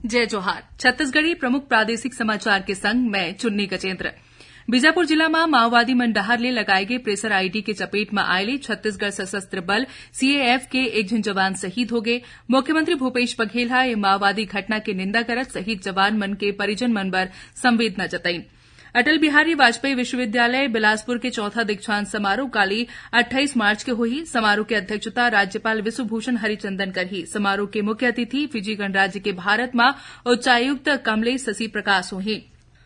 जय जोहार। छत्तीसगढ़ी प्रमुख प्रादेशिक समाचार के संग मैं चुन्नी गजेन्द्र। बीजापुर जिला में माओवादी मन डहर ले लगाए गए प्रेशर आईडी के चपेट में आये छत्तीसगढ़ सशस्त्र बल सीएएफ के एक झन जवान शहीद हो गए। मुख्यमंत्री भूपेश बघेल ये माओवादी घटना के निंदा करत शहीद जवान मन के परिजन मन बर संवेदना जताई। अटल बिहारी वाजपेयी विश्वविद्यालय बिलासपुर के चौथा दीक्षांत समारोह काली 28 मार्च के हुई। समारोह की अध्यक्षता राज्यपाल विश्वभूषण हरिचंदन करही। समारोह के मुख्य अतिथि फिजी गणराज्य के भारत में उच्चायुक्त कमलेश शशि प्रकाश हुई।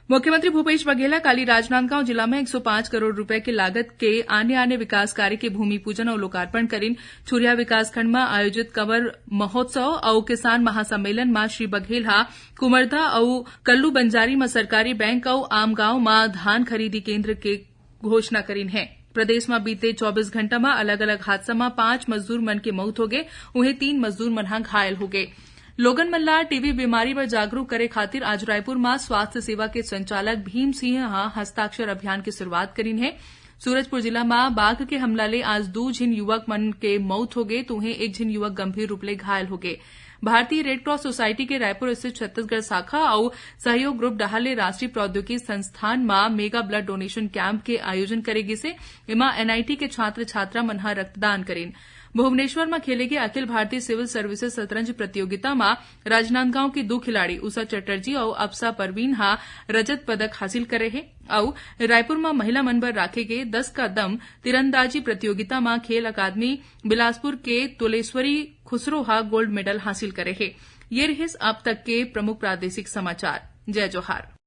मुख्यमंत्री भूपेश बघेल काली राजनांदगांव जिला में 105 करोड़ रुपए की लागत के आने विकास कार्य के भूमि पूजन और लोकार्पण करीन। छुरिया विकासखंड में आयोजित कंवर महोत्सव और किसान महासम्मेलन में श्री बघेल कुमरधा और कल्लू बंजारी में सरकारी बैंक और आम गांव में धान खरीदी केंद्र के घोषणा करीन है। प्रदेश में बीते 24 घंटा में अलग अलग हादसा में 5 मजदूर मन के मौत हो गए, उन्हें 3 मजदूर मन घायल हो गए। लोगन मन ला टीबी बीमारी पर जागरूक करे खातिर आज रायपुर में स्वास्थ्य सेवा के संचालक भीम सिंह हस्ताक्षर अभियान की शुरूआत करीन है। सूरजपुर जिला में बाघ के हमला ले आज 2 झिन युवक मन के मौत हो गए, तो उन्हें 1 झिन युवक गंभीर रूप ले घायल हो गए। भारतीय रेड क्रॉस सोसाइटी के रायपुर स्थित छत्तीसगढ़ शाखा और सहयोग ग्रुप डहाले राष्ट्रीय प्रौद्योगिकी संस्थान में मेगा ब्लड डोनेशन कैंप के आयोजन करेगी से इमा एनआईटी के छात्र छात्रा मन रक्तदान करेन। भुवनेश्वर में खेले गए अखिल भारतीय सिविल सर्विसेज शतरंज प्रतियोगिता में राजनांदगांव की 2 खिलाड़ी उषा चटर्जी और अप्सा परवीन रजत पदक हासिल करे है और रायपुर में महिला मन बर राखे गए 10 का दम तीरंदाजी प्रतियोगिता में खेल अकादमी बिलासपुर के तुलेश्वरी खुसरो गोल्ड मेडल हासिल करे है। ये रहे अब तक के प्रमुख प्रादेशिक समाचार। जय जोहार।